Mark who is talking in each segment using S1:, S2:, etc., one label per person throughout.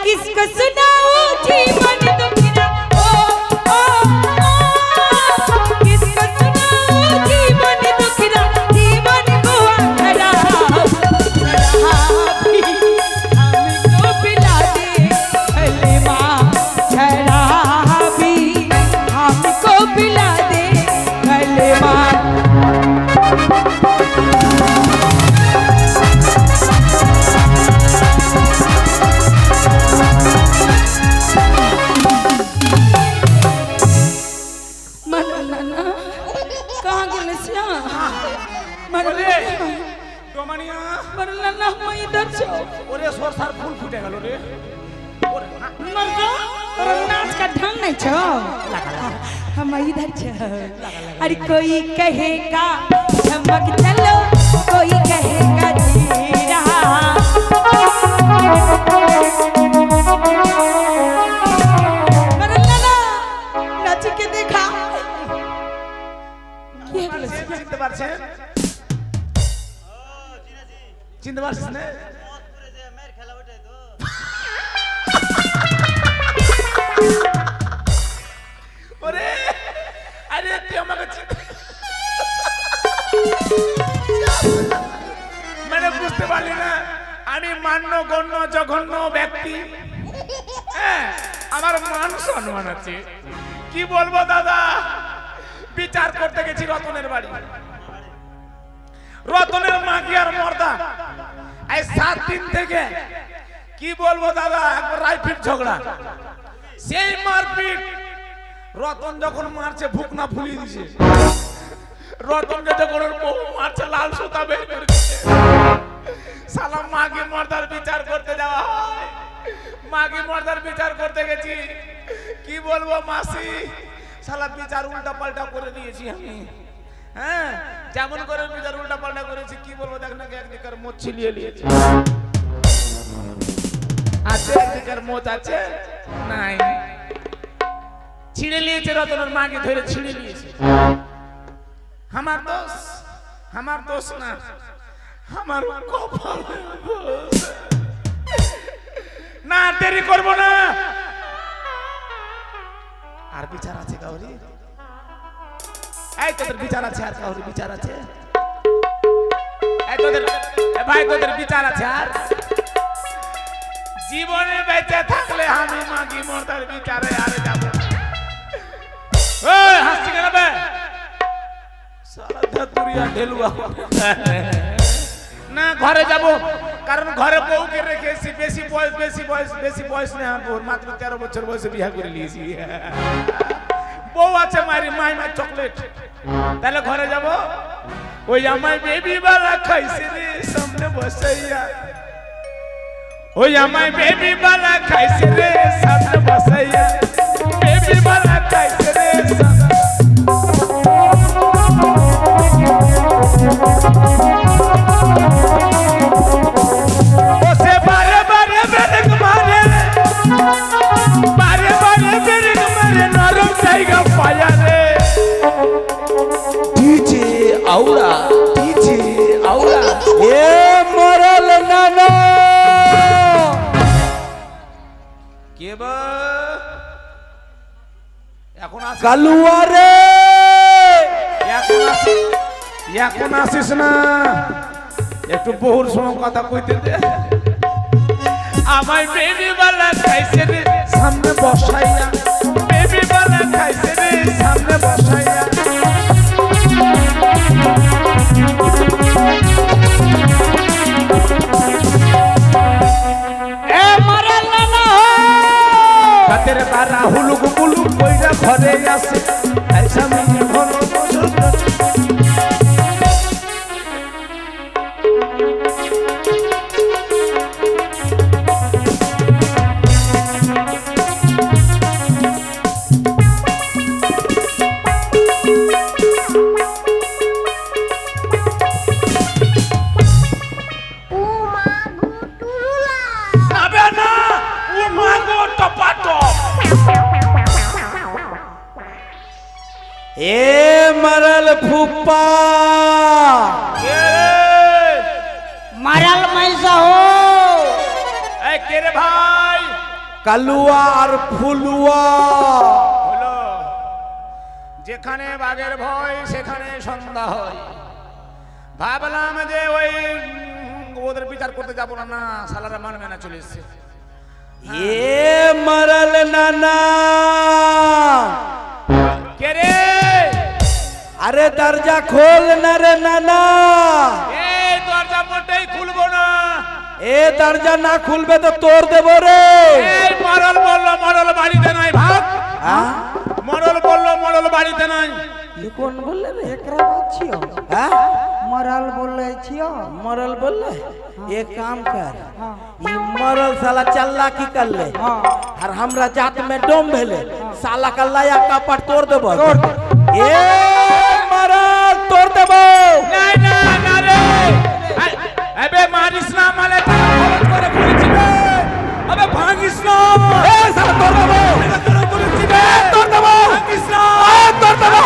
S1: किसको सुनाऊं जीवन दुखड़ा ओ ओ किसको सुनाऊं जीवन दुखड़ा जीवन को खराब हमको पिला दे कलमा शराबी हमको पिला दे कलमा
S2: फूल फूटे गलो रे
S1: नाच का ढंग नहीं छो हम इधर छो अरे कोई कहेगा चमक चलो कोई कहेगा जीरा नाच के देखा
S2: চিনতে পারছেন চিনতে পারছেন না ওরে আরে তুই আমাকে মানে বুঝতে পারলি না আমি মান্য গণ্য জঘন্য ব্যক্তি হ্যাঁ আমার মান সম্মান আছে কি বলবো দাদা বিচার করতে গেছি রতনের বাড়ি রতনের মা কি আর মর্দা এই 7 দিন থেকে কি বলবো দাদা একবার রাইফিল ঝগড়া সেই মারপিট রতন যখন মারছে ভুকনা ফুলিয়ে দিছে রতনকে যখন ওর বউ মারছে লাল সুতা বের করে দিছে সালাম মাগি মর্দার বিচার করতে যাওয়া হয় মাগি মর্দার বিচার করতে গেছি কি বলবো মাসি সালা বিচার উল্টা পাল্টা করে দিয়েছি আমি হ্যাঁ যেমন করে বিচার উল্টা পাল্টা করেছি কি বলবো দেখ না একদিকার মোচ ছিলিয়ে নিয়েছে আছে একদিকার মোচ আছে নাই ছিঁড়ে নিয়েছে রতনের মাকে ধরে ছিঁড়ে নিয়েছে আমার দোষ না আমার কপাল না দেরি করব না আর বিচার আছে কাউরি এই তোদের বিচার আছে আর কাউরি বিচার আছে এই তোদের ভাই তোদের বিচার আছে আর জীবনে বেঁচে থাকলে আমি মাগি মর্দার বিচারে আরে যাব ওই হাসি কেন বে সারা ধতুরিয়া ঢেলুয়া না ঘরে যাব কারণ ঘরে বউকে রেখেছি বেশি বয়স না মাত্র 13 বছর বয়সে বিয়ে করে নিয়েছি বউ আছে মারি মাই চকলেট তাহলে ঘরে যাব ওই আমায় বেবি বালা খাইছে রে সামনে বসাইয়া ওই আমায় বেবি বালা খাইছে রে সামনে বসাইয়া বেবি বালা খাইছে রে ওসে বারে বারে বেরেক মারে বারে বারে বেরেক মারে নরম জায়গা পায়া রে ডিজে আউরা এ মরল নানা কে বা এখন আসিস কালুয়া রে এখন আসিস না একটু বহুর সময় কথা কইতে দে আমায় বেবি বালা খাইছে রে সামনে বসাইয়া বেবি বালা খাইছে রে সামনে বসাইয়া এ মারাল না কাতের তারা হুলুক বুলুক কইরা ঘরে আসে আইসা মিনি ঘন বসল ए मरल फूफा
S1: मरल मैसा हो
S2: ए के रे भाई
S3: কালুয়া আর ফুলুয়া।
S2: হলো যেখানে বাঘের ভয় সেখানে সন্ধ্যা হয়। ভাবলাম যে ওই ওদের বিচার করতে যাবো না, না শালারা মানবে না, চলে এসছে।
S3: এ মারাল নানা
S2: কে রে?
S3: আরে দরজা খোল না রে নানা।
S2: এই দরজা মোটেই খুলবো না।
S3: এ দরজা না খুলবে তো তোর দেবো রে।
S2: এই মরল বললো মরল বাড়িতে নাই, ভাগ। মরল বললো মরল বাড়িতে নাই।
S3: কোন বললে রে?
S1: एकरा बात छियो
S3: হ্যাঁ
S1: मरल बोले छियो।
S3: मरल बोले एक काम कर,
S1: हाँ।
S3: ई मरल साला चल्ला की कर ले
S1: हाँ।
S3: और हमरा जात में डोम भेले साला का लाया कपट तोड़ देबो। ए मरल तोड़ देबो।
S2: নাই না না রে। আবে মারিস না, মালে খরচ করে খুলেছি বে। আবে ভাঙিস না।
S3: ए साला तोड़ देबो।
S2: তোরা করেছি বে।
S3: तोड़ देबो।
S2: ভাঙিস না।
S3: तोड़ देबो।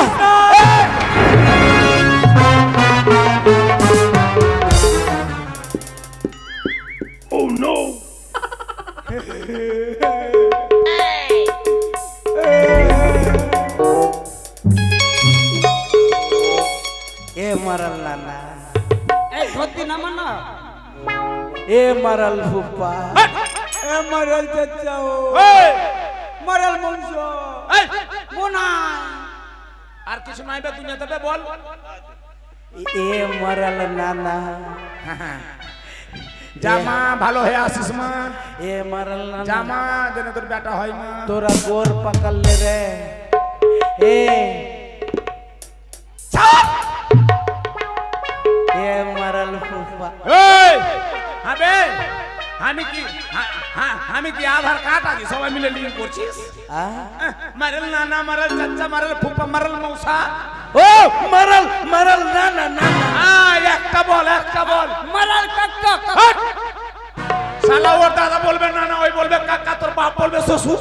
S3: ए मरल नाना,
S1: ए धोती ना मना
S3: ए मरल फूफा,
S1: ए मरल चाचा हो
S2: এই,
S1: मरल मुंसो
S2: এই,
S1: मोना
S2: আর কিছু নাই বে দুনিয়াতে বে, বল।
S3: ए मरल नाना,
S2: জামা ভালো হয়ে আসিস মা।
S3: ए मरल नाना,
S2: জামা যেন তোর বেটা হয় মা।
S3: तोरा गोर पकड़ ले रे। ए ए मरल फूफा,
S2: এই, আবে আমি কি আমি কি আধার কার্ড আগে সবাই মিলে লিঙ্ক করছিস?
S3: आ
S2: মারল নানা, মারল চাচা, মারল ফুফা, মারল মৌসা।
S3: ओ मरल मरल नाना नाना।
S2: একটা বল, একটা বল।
S1: मरल कक्का
S2: হট! শালা ওর দাদা বলবে নানা, ওই বলবে কাকা, তোর বাপ বলবে শ্বশুর।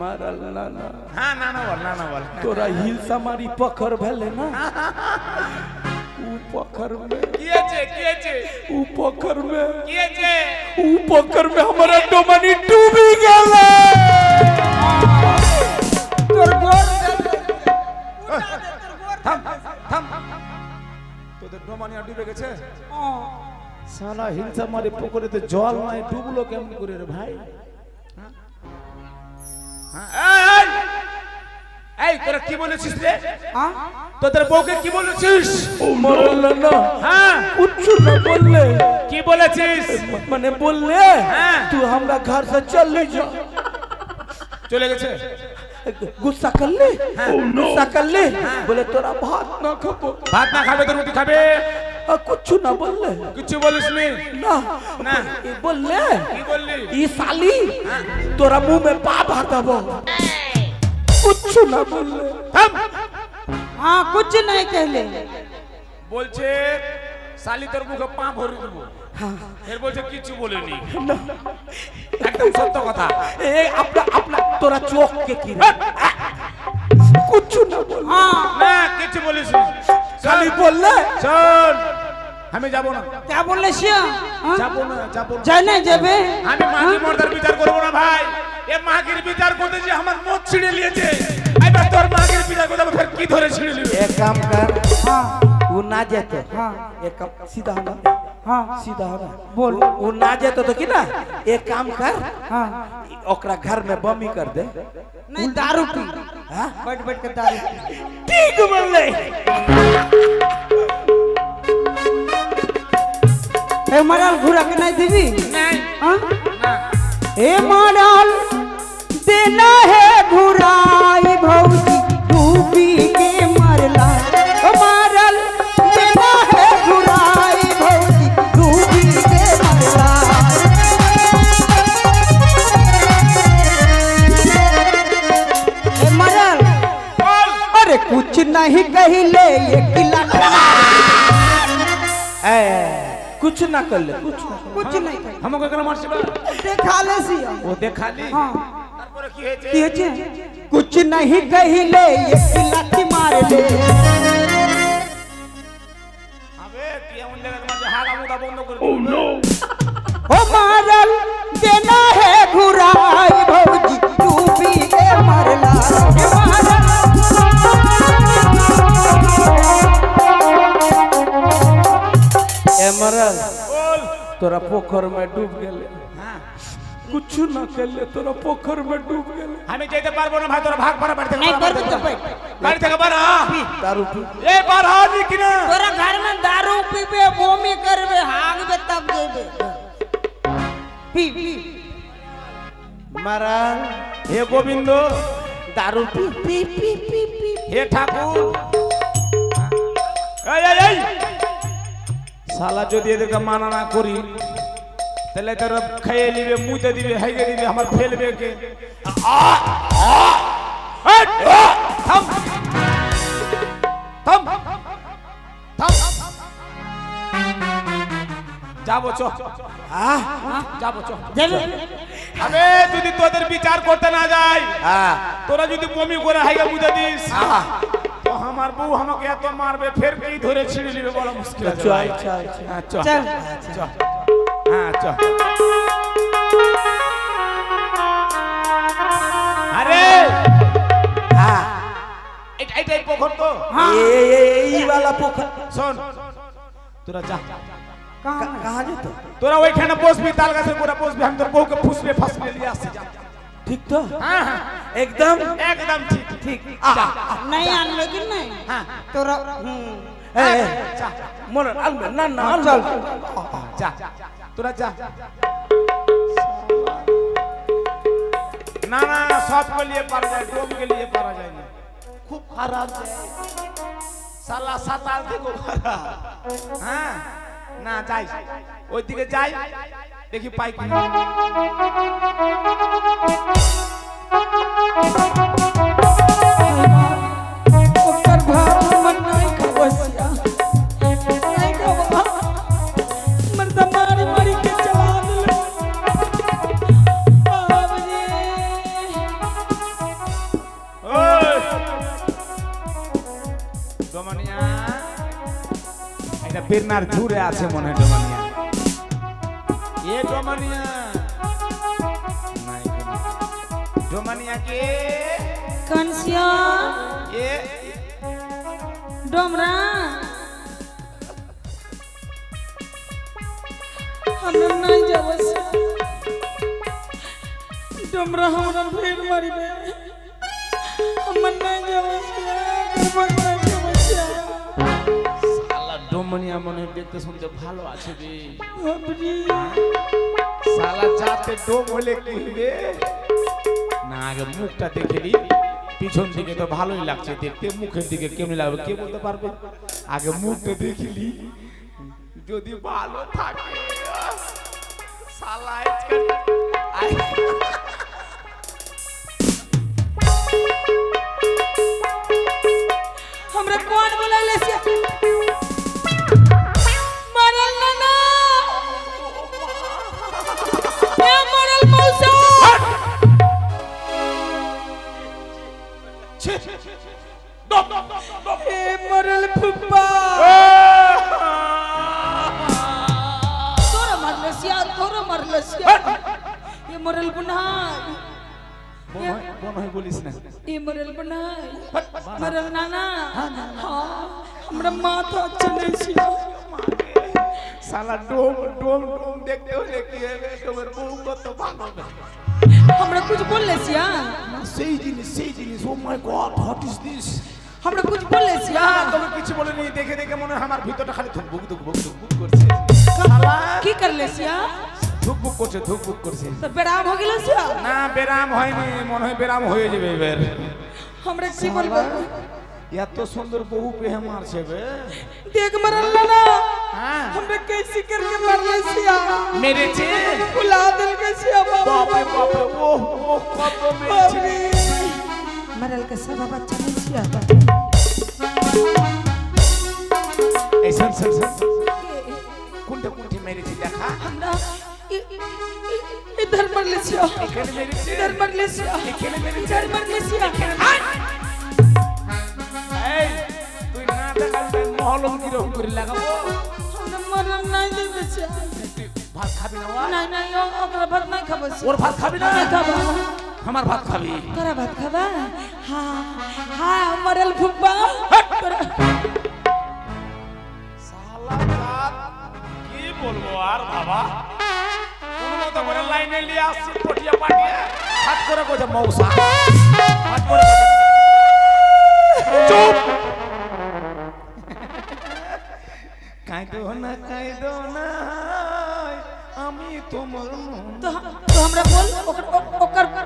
S3: मरल नाना,
S2: হ্যাঁ নানা বল, नाना বল।
S3: तोरा हिल समारी पखर भेले ना, ऊ पखर में,
S2: কি আছে, কি আছে,
S3: ऊ पखर में,
S2: কি আছে?
S3: ऊ पखर में हमारा डोमनी डूबी गेले।
S1: तोर गोर
S2: থাম থাম, তোদের ডোমানিয়া ডুবে গেছে। শালা হিংসা মারি পুকুরেতে জল নাই, ডুবলো কেমন করে রে ভাই? এই, এই তোরা কি বলেছিস রে?
S1: हां
S2: তোদের বউকে কি বলেছিস?
S3: मरल नाना
S2: হ্যাঁ
S3: कुछ न बोले,
S2: কি বলেছিস?
S3: मने बोले
S2: हाँ।
S3: तू हमरा घर से चल जा।
S2: চলে গেছে।
S3: गुस्सा कर ले, गुस्सा कर ले, बोले तोरा भात ना खाबो,
S2: ভাত না খাবে তো রুটি খাবে।
S3: कुछ ना बोले
S2: কিছু বলিস নি?
S3: ना
S2: ना।
S3: ये बोले
S2: কি বললি?
S3: ये साली तोरा मुंह में पा भातबो, कुछ ना बोले।
S2: থাম।
S1: हां कुछ नहीं कहले
S2: বলছে শালি তোর মুখে পা ভরে দেবো। এর বলছে কিছু বলেনি। একদম সত্য কথা।
S3: ए अपना अपना तोरा चौक के की रे, कुछ ना बोले।
S1: हां
S2: না কিছু বলিস নি।
S3: खाली बोले
S2: শোন, আমি যাব না,
S1: क्या बोले छियो
S2: যাব না, যাব না।
S1: जाय नहीं जेबे
S2: আমি মাগি মর্দার বিচার করব না ভাই। এ মাগির বিচার করতে যে আমার মত ছিঁড়ে নিয়েছে, এবার তোর মাগির বিচার করতে হবে, ফের কি ধরে ছিঁড়ে নিবে?
S3: एक काम कर,
S1: हां
S3: वो ना जेतो,
S1: हाँ।
S3: एक काम सीधा होना,
S1: हां
S3: सीधा होना
S1: बोल
S3: वो ना जेतो तो की ना, एक काम कर,
S1: हां
S3: ओकरा घर में बमी कर दे।
S1: नहीं दारू पी
S3: हाँ?
S1: बैठ बैठ के दारू पी
S3: ठीक बोले।
S1: ए मरल घुरा के नहीं देवी
S2: নাই
S1: हां
S2: না।
S1: ए मरल देना है घुराई भौजी डूबी के मरला ओ मरल देना है घुराई भौजी डूबी के मरला ए मरल
S2: বল।
S1: अरे कुछ नहीं कहिले ये किला
S3: ए कुछ ना कर ले, कुछ ना कर।
S1: कुछ नहीं कहिले
S2: আমাকে কেন মারছিস?
S1: देखा ले सिया
S2: ও দেখালি।
S1: हां
S2: তারপরে কি হয়েছে?
S1: কি হচ্ছে कुछ नहीं कहिले ये किला मार ले
S2: আবে তুই এমন জায়গায় মারছিস, হাগা মুদা বন্ধ করে দে।
S1: ओ मारल देना है
S3: तोरा पोखर में डूब गेले
S2: हाँ
S3: कुछ न केले तोरा पोखर में डूब गेले
S2: हमें जेते पारबो ना भाई तोरा भाग पड़ा बैठ
S1: नहीं पर तो बैठ
S2: गाड़ी থেকে बाहर
S3: दारू पी
S2: ए बाहर आ नी कि ना
S1: तोरा घर में दारू पीबे बोमी करबे हागबे तब जेबे पी पी
S3: महाराज
S2: हे गोविंद
S3: दारू पी पी पी पी पी
S2: हे ठाकुर এই শালা যদি এদেরকে মানা না করি তাহলে তোর খেয়ে নিবে মুতে দিবে হাইগে দিবে আমার ফেলবে কে থাম থাম থাম যাবো চ যাবো চ
S1: যাবে
S2: আবে যদি তোদের বিচার করতে না যায়
S3: हां
S2: তোরা যদি বমি করে হাইগে মুতে দিস তো আমার বউ আমাকে এত মারবে ফের কি ধরে ছিঁড়ে নিবে বড় মুশকিল আছে
S3: चल
S2: ভাই।
S3: चल
S2: হ্যাঁ চল
S1: চল
S2: চল হ্যাঁ চল আরে
S3: हां
S2: এইটাই পোখর তো
S3: ये वाला पोखर
S2: শোন তোরা যা
S3: कहां जेतो
S2: তোরা ওইখানে বসবি তাল গাছে গোড়া বসবি আমি তোর বউকে ফুসলে ফাসলে নিয়ে আসছি যা
S3: ठीक तो
S2: হ্যাঁ হ্যাঁ
S3: एकदम
S2: একদম ঠিক
S3: ठीक
S1: नहीं आनबे कि नहीं
S2: হ্যাঁ
S1: तोरा
S3: ए मोर अलमे ना ना चल
S2: যা তোরা যা না না सबके लिए पारा जाए डोम के लिए पारा जाए ना खूब खराब है साला 7 থেকে খারাপ হ্যাঁ না যাই ওই দিকে যাই দেখি পাই কি
S1: ओकर भात मन नहीं खवसिया नहीं खवा मर्द मारी मारी के चला दिले बाप रे
S2: ওই ডোমানিয়া এটা বেরনার ঝুরে আছে মনে হয় ডোমানিয়া এ ডোমানিয়া নাই ডোমানিয়া কে
S1: कंसिया
S2: এ
S1: डोमरा हमरा नहीं जावस डोमरा हमरा फेर मारिबे हम नहीं जावस डोमरा नहीं जावस
S2: শালা ডোমানিয়া মনে হয় দেখতে শুনতে ভালো আছে রে
S1: बापरे
S2: শালা যাতে ডোম হলে কি হবে না আগে মুখটা দেখে নি পিছন দিকে তো ভালোই লাগছে দেখতে মুখের দিকে কেমন লাগবে কে বলতে পারবে আগে মুখটা দেখিলি যদি ভালো থাকে শালা
S1: हमरा कौन बोलाले से मरल नाना ए मरल मौसा ए मरल फुप्पा तोरा मरलसिया ये मरल बुनाई
S2: बोन है बोलिस ना
S1: ये मरल बुनाई मरल नाना हां हमरा माथा चले छिया
S2: শালা ডোম ডোম ডোম দেখতে হলে কি হবে তোমার বউ কত ভালো
S1: हमरा कुछ बोलले छिया
S2: সেই জিনিস ও মাই গড হোয়াট ইজ দিস
S1: हमरा कुछ बोलले छिया
S2: তুমি কিছু বলে নি দেখে দেখে মনে হয় আমার ভিতরটা খালি ধুকবুক ধুকবুক ধুকবুক করছে শালা
S1: की करले छिया
S2: ধুকবুক করছে
S1: तो बेराम हो गेल छिया
S2: না বেরাম হয়নি মনে হয় বেরাম হয়ে যাবে এবার
S1: हमरा की बोलबो
S2: এত সুন্দর বহু পেহে মারছে বে
S1: देख मरल नाना
S2: হ্যাঁ
S1: हमरा कैसे करके मरले छिया
S2: মেরেছে
S1: बुला दिल के छिया
S2: বাপরে বাপরে ও কত মেরেছে
S1: मरल के सब बच्चा नहीं छिया
S2: এই শুন কোনটা মেরেছে দেখা
S1: हमरा इधर मरले छिया
S2: এখানে মেরেছে
S1: इधर मरले छिया
S2: এখানে মেরেছে
S1: इधर मरले छिया
S2: এই তুই না দেখালে মহলম কি রকম করে লাগাবো
S1: हमरा मरल नहीं देबे छिया
S2: ভাত খাবি না ওয়া?
S1: नहीं नहीं ओकरा भात नहीं खाबो छिया
S2: ওর ভাত খাবি না
S1: नहीं खाबो
S2: আমার ভাত খাবি
S1: तोरा भात खाबा हां हां मरल फुप्पा
S2: শালা জাত কি বলবো আর বাবা কোন মতো করে লাইনে নিয়ে আসছি পটিয়া পাটিয়া হাত করে কোজা মৌসা হাত করে চুপ কাইদো না আমি তোমার
S1: तो हमरा बोल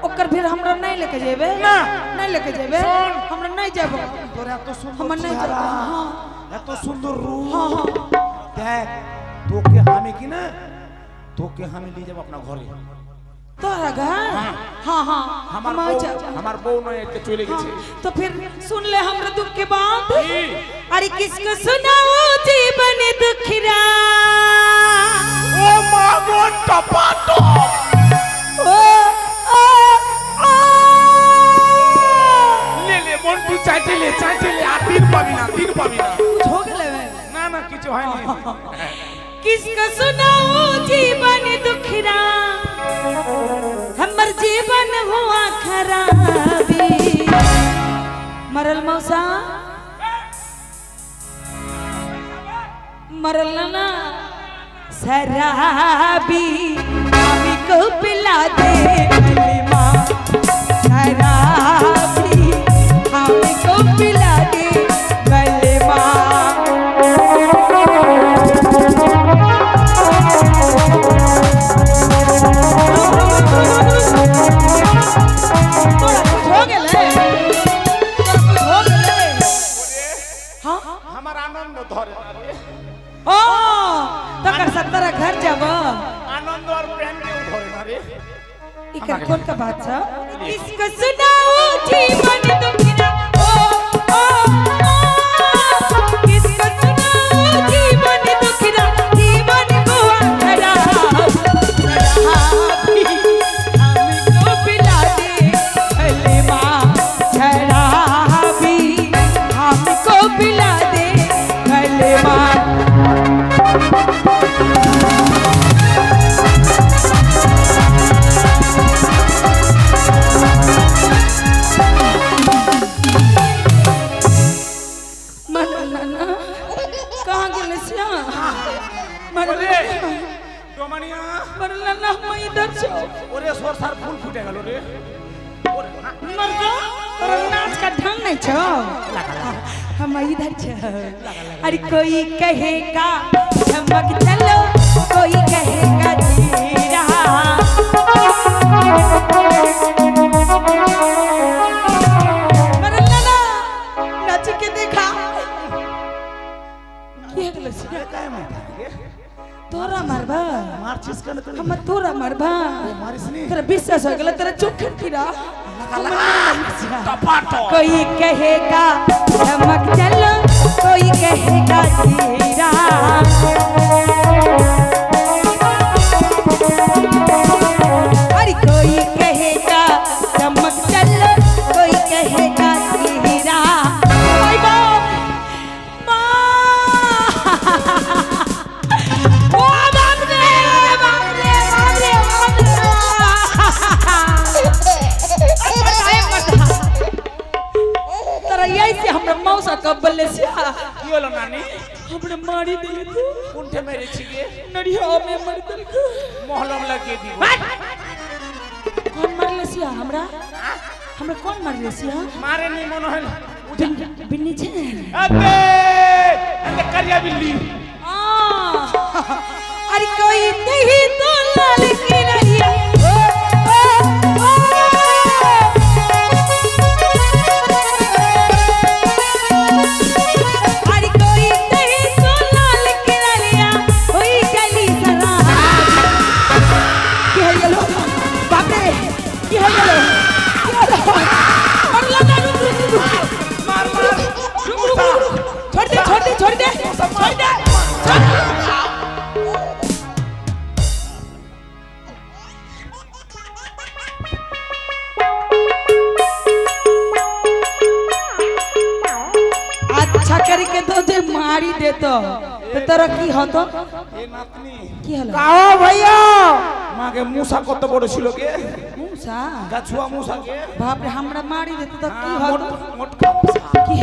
S1: ओकर फिर हमरा नहीं लेके जेबे
S2: ना
S1: नहीं लेके जेबे हमरा नहीं जेबो
S2: তোর এত সুন্দর
S1: আমার নাই
S2: চেহারা,
S1: যাবো, হ্যাঁ।
S2: এত সুন্দর রূপ
S1: हाँ हाँ
S2: দেখ তোকে আমি কি না তোকে আমি নিয়ে যাব আপনার ঘরে
S1: तोरा घर हाँ हाँ
S2: আমার
S1: हम
S2: বউ
S1: जा-
S2: আমার বউ নয় এতে চলে গেছে
S1: तो फिर सुन ले हमरा दुख के बात
S2: কি?
S1: अरे किसको सुनाओ जीवन दुखरा
S2: ও মা গো টপাটো
S1: ओ ओ ओ
S2: ले মন্টু চাইলে আর দিন পাবি না
S1: कुछ हो गए
S2: না না কিছু হয়নি
S1: किसको सुनाओ जीवन दुखरा हमर जीवन हुआ खराबी मरल मौसा मरल ना शराबी अभी को पिला दे मेरी माँ शराबी हमें को पिला दे मेरी माँ
S2: আমার আনন্দ ধরে না রে
S1: ओ तकर सत्तरा घर जब
S2: आनंद और प्रेम के धरे ना रे
S1: इकर कौन का बात छ इसको सुनाओ जीवन दुखरा ओ ओ किसको सुनाओ जीवन दुखरा जीवन को खराब हमको पिला दे भले माँ शराबी हमको पिला दे भले माँ कहाँ गेले सिया
S2: ওরে ডোমানিয়া
S1: मरलाना मैं इधर छो
S2: ওরে সরসার ফুল ফুটে গেল রে ওরে
S1: मरदा तोरा नाच का ढंग नहीं छो हम इधर छो अरे कोई कहेगा चमक चलो कोई कहेगा जीरा मरलाना नाच के देखा ये गेले सिया
S2: काय म्हणता रे
S1: तोरा मरबा
S2: मारचिस कन कन
S1: हम तोरा मरबा
S2: मारिस नी
S1: तेरा विश्वास हो गया तेरा चोखट गिरा
S2: टपाटो
S1: कोई कहेगा चमक चलो कोई कहेगा जीरा अरे कोई कहेगा चमक चलो कोई कहेगा जीरा माय बाप ओ बाप रे बाप रे बाप रे तरा यही से हमरा मौसा कबले से
S2: কি হলো নানি
S1: हमरा मारी दिले तू
S2: কোনঠে মেরেছি গে
S1: नड़िया में मर दिल
S2: মহলম লাগিয়ে দিব
S1: कौन मारले सिया हमरा हमरा कौन मारले सिया
S2: মারে নি মনে হল
S1: बिन्नी छे
S2: अबे अंदर करिया बिल्ली
S1: अरे कोई नहीं तो लाल की नहीं ओ ओ अरे कोई नहीं तो लाल की नहीं कोई गली सरा क्या है ये लो बाप रे क्या है ये लो और लगा रुक
S2: मार मार
S1: छोड़ दे छोड़ दे छोड़ दे छोड़ दे अच्छा करके तो जे मारी देतो तो तोरा की हतो
S2: ए नातनी
S1: की हलो
S2: কাও ভাইয়া মাগে মুসা কত বড় ছিল কে
S1: मूसा
S2: গাছুয়া মুসা কে
S1: बाप रे हमरा मारी देतो तो की
S2: মোট
S1: हतो
S2: মোটকা মুসা
S1: की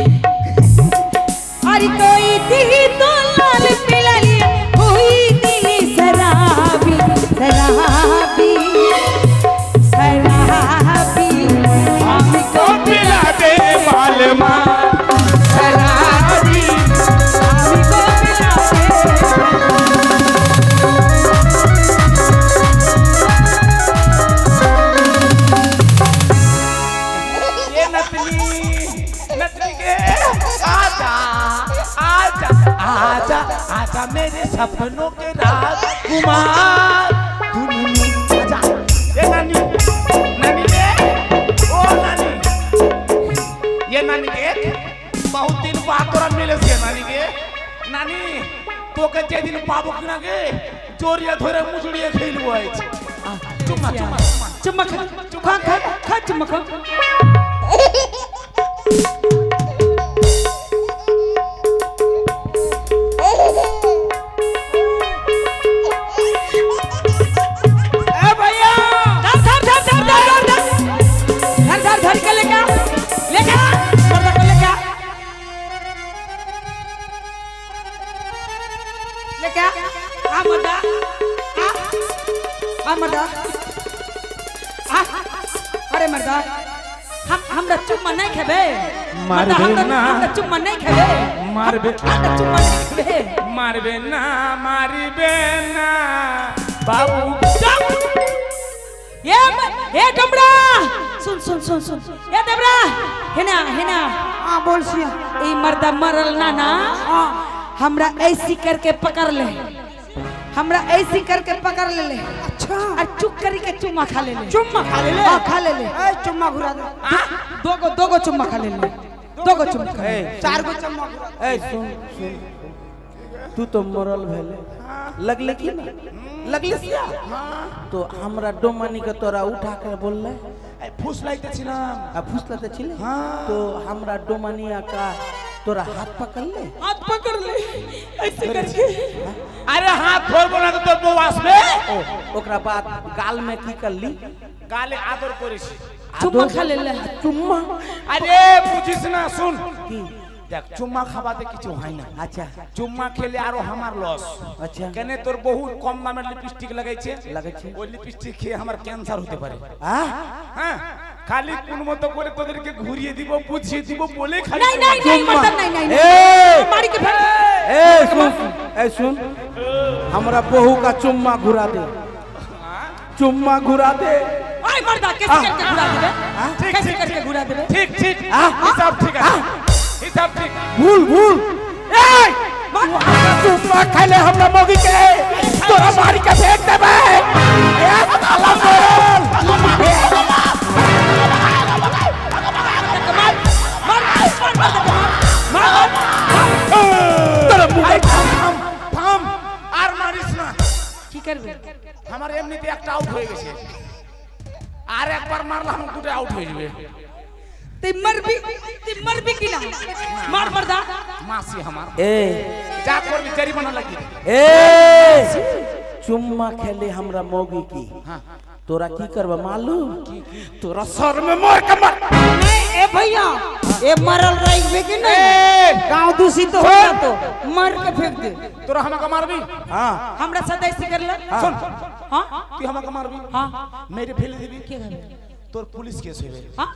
S1: अरे कोई दी तो लाल पिला लिया कोई दी
S2: सपनों के राजकुमार अच्छा ये नानी नानी ये ओ नानी ये नानी के बहुत दिन बाद तोरा मिले से नानी के नानी तो के जे दिन पाबो किना के जोरिया धोरे मुजड़िए खेलबो आइछ चुम्मा चुम्मा
S1: चुम्मा खा खा खा चुम्मा खा अरे मर्दा हमरा चुम्मा नहीं खेबे
S2: मारबे ना
S1: हमरा चुम्मा नहीं खेबे
S2: मारबे
S1: हमरा चुम्मा नहीं खेबे
S2: मारबे ना बाबू
S1: ये डमरा सुन सुन सुन सुन ये डमरा हेना हेना
S4: हां बोल सिया
S1: ई मर्दा मरल ना ना हमरा ऐसी करके पकड़ ले हमरा ऐसी करके पकड़ ले ले
S4: अच्छा
S1: और चुप करी के चुम्मा खा ले ले
S4: चुम्मा खा ले ले
S1: हां खा ले ले
S4: ए चुम्मा घुरा दे
S1: दो गो चुम्मा खा ले ले दो गो चुम्मा खा ले ले।
S4: 4 गो चुम्मा घुरा दे
S3: ए सुन सुन तू तो मरल भेले लगले की ना लगले सिया तो हमरा डोमानी के तोरा उठा के बोलले
S2: फुस लाइते छिलाम
S3: आ फुसलाते छिले
S2: हाँ।
S3: तो हमरा डोमानिया का तोरा हाथ पकड़ ले
S1: हाथ पकड़ ले ऐसे करके
S2: अरे हाथ छोड़ बोला तो बवास में
S3: ओ ओकरा बाद गाल में की कर ली
S2: गाले आदर करिस
S1: चुम्मा खा ले ले
S3: चुम्मा
S2: अरे बुझिस ना सुन
S3: की
S2: देख चुम्मा खाबाते किछु হয় না
S3: अच्छा
S2: चुम्मा खेले आरो हमार लॉस
S3: अच्छा
S2: केने तोर बहुत कम दामेर लिपस्टिक लगाई छे
S3: लगै छै
S2: ওই লিপস্টিক খেয়ে আমার ক্যান্সার হতে পারে
S3: आ
S2: হ্যাঁ খালি কোন মতো করে তোদেরকে ঘুরিয়ে দিব বুঝিয়ে দিব বলে খালি
S1: नहीं नहीं नहीं मर्दा नहीं नहीं
S3: ए
S1: मारी के फेंक
S3: ए सुन ए सुन हमरा बहू का चुम्मा घुरा दे चुम्मा घुरा दे
S1: ओए मर्दा कैसे करके घुरा देबे कैसे करके घुरा देबे
S2: ठीक ठीक हिसाब ठीक है हिसाब ठीक
S3: भूल भूल ए चुम्मा खाले हमरा मोगी के तोरा मारी के फेंक देबे ए साला तोरा मुंह
S2: থাম আর মারিস না
S1: की करबे
S2: আমার এমনিতে একটা আউট হয়ে গেছে আর একবার মারলাম দুটো আউট হয়ে যাবে
S1: ते मर भी की ना मार मर्दा
S2: মাসি আমার
S3: ए
S2: যা করবি জরিমানা লাগি
S3: ए चुम्मा खेले हमरा मोगी की तोरा की करबा मालूम तोरा सर में मार के मार
S4: नहीं ए भैया ए मरल रही कि नहीं गांव दूषित हो गया तो मार के फेंक दे
S2: তোরা আমাকে মারবি
S3: हां
S1: हमरा साथ ऐसे कर ले
S2: सुन
S1: हां
S2: তুই আমাকে মারবি
S1: हां
S2: মেরে ফেলে দিবি
S1: के करबे
S2: তোর পুলিশ কেস হইবে
S1: हां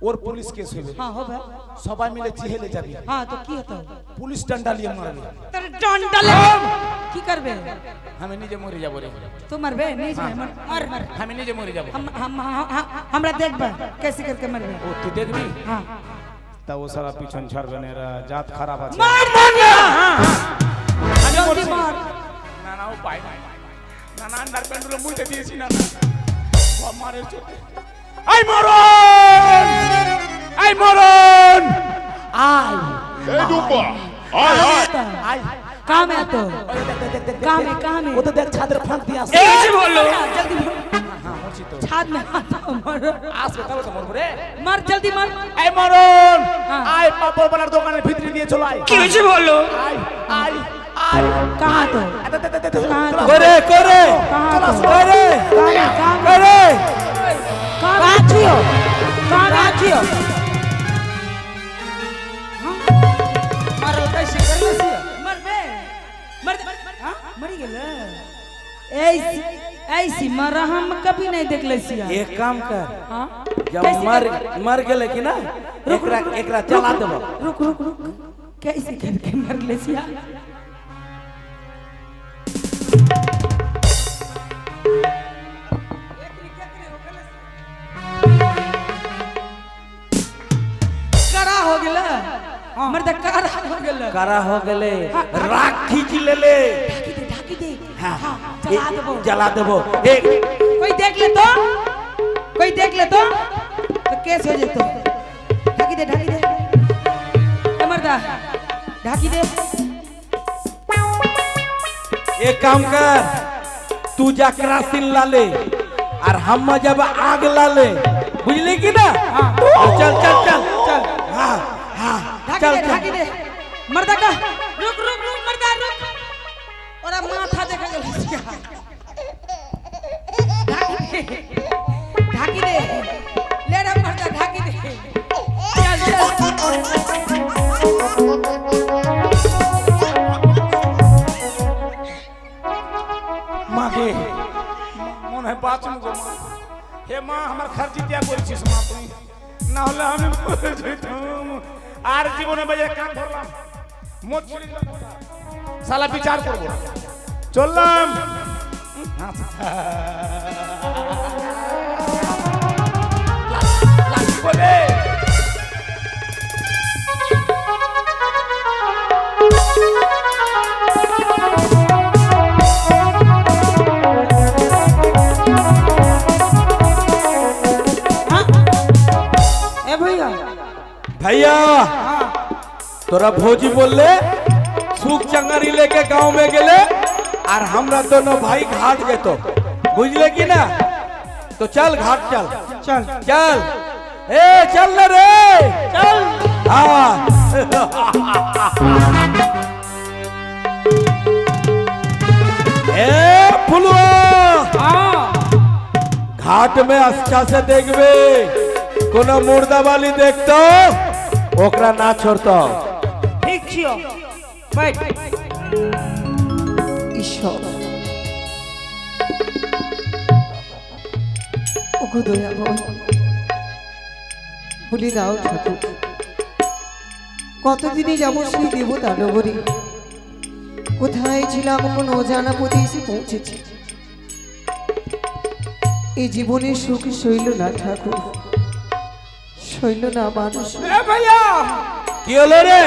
S2: ওর পুলিশ কেস হইবে
S1: हां हो बे
S2: সবাই মিলে জেলে যাবি
S1: हां तो की होता
S2: পুলিশ डंडा लिए मारबি
S1: तेरे डंडा ले की करबे
S2: আমি নিজে মরে যাব রে
S1: तू मरबे नहीं मर मर मर
S2: আমি নিজে মরে যাব
S1: हम हमरा देखबे कैसे करके मरबे
S2: ও তুই দেখবি
S1: हां
S2: তা ও সারা পিছন ছাড়বে না এরা জাত খারাপ আছে
S1: मार जल्दी मार
S2: না না ও পাই নাই না না আন্ডার প্যান্টুলো মুইতে দিয়েছি না ও মারে চোটে আই মরণ আই মরণ আই
S5: এই দুপা আয় আয়
S2: আই
S1: काम है तो
S2: দেখ
S1: काम है काम है
S2: ও তো দেখ ছাদের ফাঁক দিয়ে আসছে
S1: कैसे बोलो जल्दी
S2: হ্যাঁ মরছি তো
S1: छाद में हाथ मर
S2: আসবে তবে তো মরবো রে
S1: मर जल्दी मर
S2: এই মরণ
S1: হ্যাঁ।
S2: আই পাপড় বালার দোকানের ভিতরে দিয়ে চলো আই
S1: कैसे बोलो
S2: আই আই আই
S1: कहां तो कहां तो
S3: करे करे
S1: कहां तो
S3: करे
S1: कहां
S3: करे
S1: कहां छियो कहां छियो
S4: मरल कैसे कर ले सिया
S1: मरबे मर हां मरी गेले ऐसी ऐसी मरा हम कभी नहीं देख ले सिया
S3: एक काम कर
S1: हां
S3: जब मर गेले कि ना एकरा एकरा चला देबो
S1: रुक रुक रुक कैसे करके मर ले सिया करा हो गेला मर्द करा हो गेला
S3: करा हो गेले राख खींच लेले
S1: ढाकी दे
S3: हाँ
S1: हाँ जला देबो
S3: जला देबो एक
S1: कोई देख ले तो केस हो जेतो ढाकी दे ए मर्दा ढाकी दे
S3: एक काम कर तू जा केरासिन ला ले और हम जब आग ला ले बुझली की ना चल चल चल चल हाँ हाँ
S1: ढाकी दे मर्दा का रुक मर्दा रुक और अब माथा देखा गया ढाकी दे ले रे मर्दा ढाकी दे
S2: माँ के मन है बाथरूम को माँ हे माँ हमार खर्ची दिया कोई चीज माँ तुम ना होले हम मर जइतम আর জীবনে বাজে কান ধরলাম মোট সালা বিচার করব চললাম লাঠি বলে
S4: ए भैया
S3: भैया तोरा भौजी बोलले सुख चंगरी लेके गांव में गेले और हमरा दोनों भाई घाट जेतो बुझले की ना तो चल घाट चल
S4: चल
S3: चल ए चल ना रे चल हाँ ए फुलवा घाट में अच्छा से देखबे कोनो मुर्दा वाली देखतो ओकरा ना छोड़तो
S4: ठीक छियो बैठ ईश्वर ওগো দয়া বলি দাও ঠাকুর কতদিনে যাব সেই দেবতা নগরী কোথায় ছিলাম কোন অজানা পথে এসে পৌঁছেছি এই জীবনের সুখ শৈল না ঠাকুর শৈল না মানুষ
S2: এ ভাইয়া
S3: কি হলো রে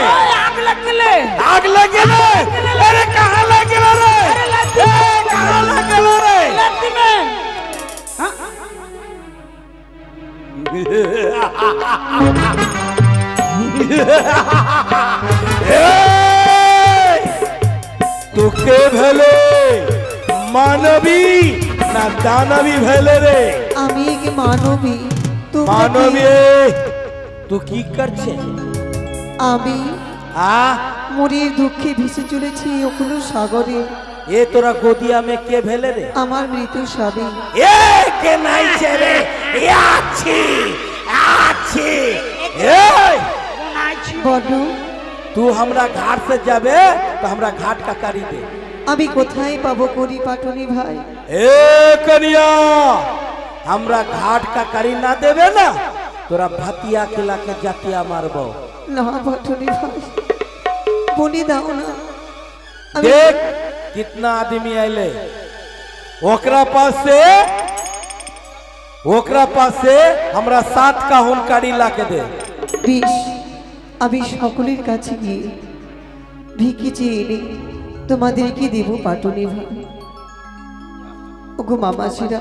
S2: आग लग गेले
S3: आग लग गेले अरे कहां लग गेले रे कहां लग गेले रे
S2: लत्ती में
S3: तू के भेले मानवी ना दानवी भेले रे
S4: আমি কি মানবী
S3: मानवी तू की करछे
S4: আমি
S3: आ
S4: মরির দুঃখে ভেসে চলেছি অকুল সাগরে
S3: ए तोरा गोदिया में के भेले रे
S4: আমার মৃত স্বামী
S3: ए के नहीं छे रे ए आछी आछी ए
S4: বলো
S3: तू हमरा घाट से जाबे तो हमरा घाट का करी दे
S4: আমি কোথায় পাবো করি পাটনি ভাই
S3: ए कनिया हमरा घाट का करी ना देवे ना तोरा भतिया खिला के जातिया मारबो
S4: না পাটনি ভাই বলি দাও না
S3: देख कितना आदमी आइले ओकरा पास से हमरा 7 का हुनकारी ला के दे
S4: বিষ আমি সকলের কাছে গিয়ে ভিকি চেয়ে এনে তোমাদেরকে দেব পাটনি ভাই ওগো মামাসিরা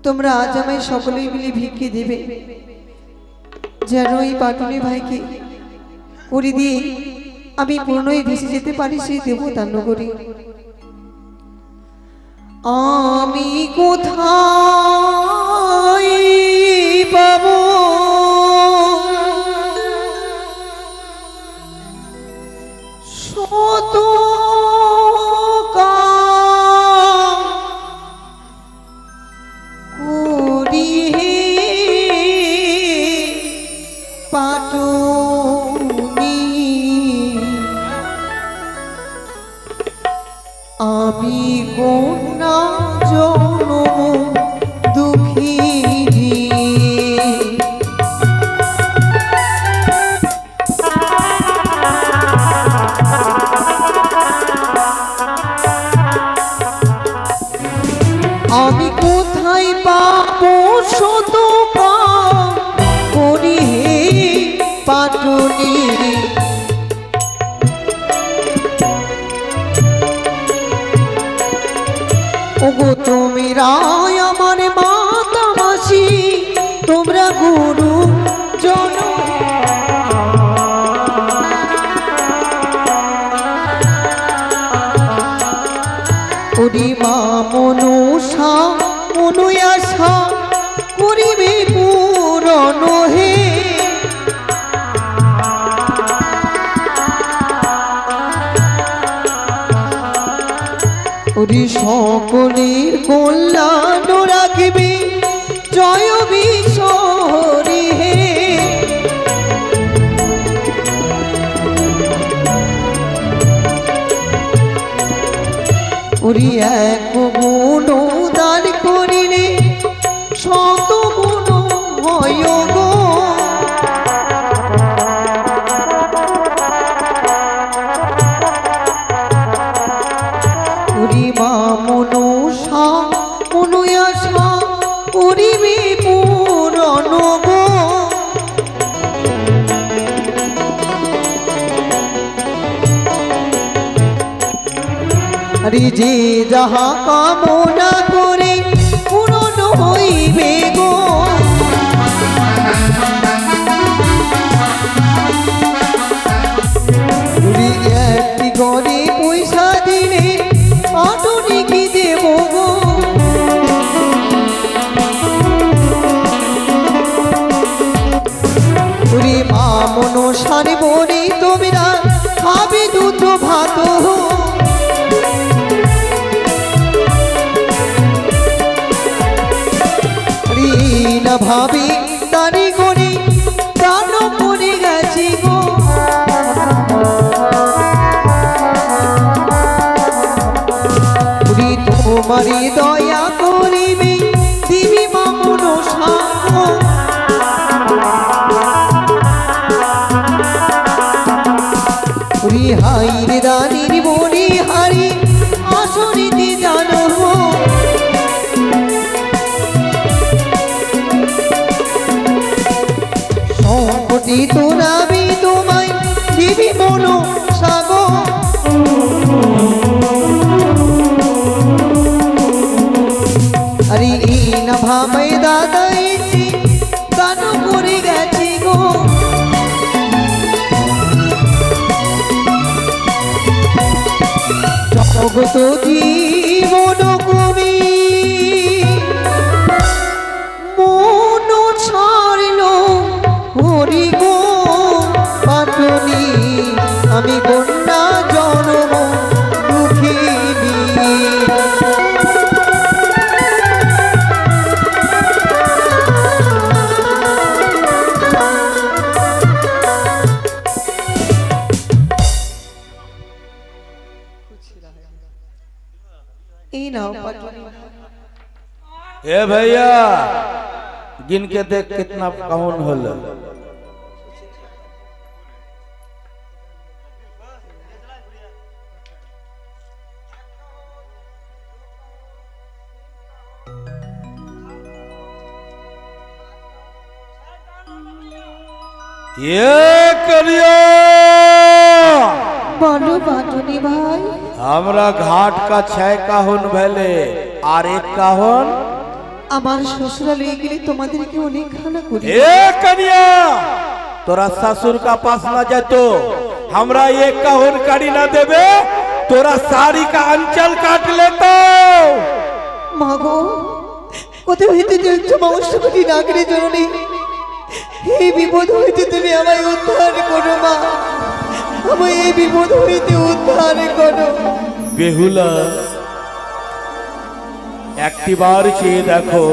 S4: তোমরা আজ আমায় সকলেই মিলে ভিক্ষে দেবে যেন এই পাটনি ভাইকে করে দিয়ে আমি পূর্ণই ভেসে যেতে পারি সেই দেবতার নগরে আমি কোথায় পাবো শত আমি কন্যা জন্ম দুঃখিনী আমি কোথায় পাবো শত করি পাটনি গুরু জন ওরে মা মনসা মনুয়াশা করিবে পূরণ হে ওরে সকলের কল্যাণ রাখবে জয় বিশ্বরে হে ওরে এক গুণ দান করিলে শত গুণ হয় গো ওরে মা মনসা মনুয়াশা করিবে পূরণ গো আরে যে যাহা কামনা করে পূরণ হইবে গো ওরে একটি করে পয়সা দিলে পাটনি কি দেব গো ওরে মা মনসার বনে তোমরা খাবে দুধ ভাত না ভাবি তারি করে দান করে গেছি গো তোমারি দয়া করিবে দিবি মা মনসা হাই রে রানীর বনি হারি আসরিতে জানো সংকটে তোরাবি তোমায় দিবি মনসা গো আরে এই না ভাবে দাদা এসে দান করে গেছি গো জগত জীবন কবি মন ছাড়ল হরি গো পাটনি আমি কন্যা জন্ম দুঃখিনী
S3: ए भैया गिन के देख कितना कौन होल ये करिया
S4: बोलो बाटनी भाई
S3: हमरा घाट का 6 काहुन भले और 1 काहुन
S4: আমার শ্বশুরালয়ে গেলে তোমাদেরকে অনেক খানা করি
S3: ए कन्या तोरा ससुर का पास ना जातो हमरा 1 काहुन काड़ी ना देबे तोरा साड़ी का अंचल काट लेतो
S4: মাগো কত হইতে দেখছো মৌসুমী নাগরে জননী এই বিপদ হইতে তুমি আমায় উদ্ধার করো মা আমায় এই বিপদ হইতে উদ্ধার করো
S3: বেহুলা একটি বার চেয়ে দেখো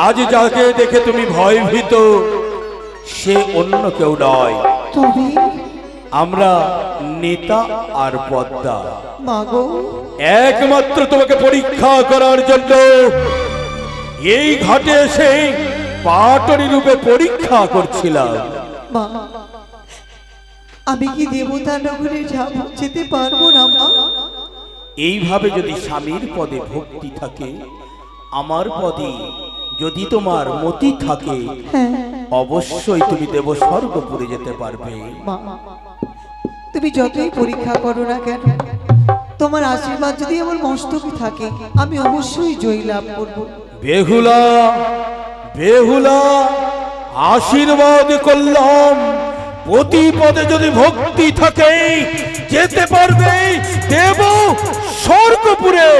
S3: আজ যাকে দেখে তুমি ভয়ভীত সে অন্য কেউ নয়
S4: তবে
S3: আমরা নেতা আর পদ্মা
S4: মাগো
S3: একমাত্র তোমাকে পরীক্ষা করার জন্য এই ঘাটে এসে পাটনি রূপে পরীক্ষা করছিলাম
S4: মা আমি কি দেবতা নগরে যাব যেতে পারবো না মা
S3: এইভাবে যদি স্বামীর পদে ভক্তি থাকে আমার পদে যদি তোমার মতি থাকে অবশ্যই তুমি দেব স্বর্গপুরে যেতে পারবে
S4: মা তুমি যতই পরীক্ষা করো না কেন তোমার আশীর্বাদ যদি আমার মস্তকে থাকে আমি অবশ্যই জয় লাভ করব
S3: বেহুলা বেহুলা আশীর্বাদ করলাম, প্রতি পদে যদি ভক্তি থাকে যেতে পারবে দেব স্বর্গপুরে।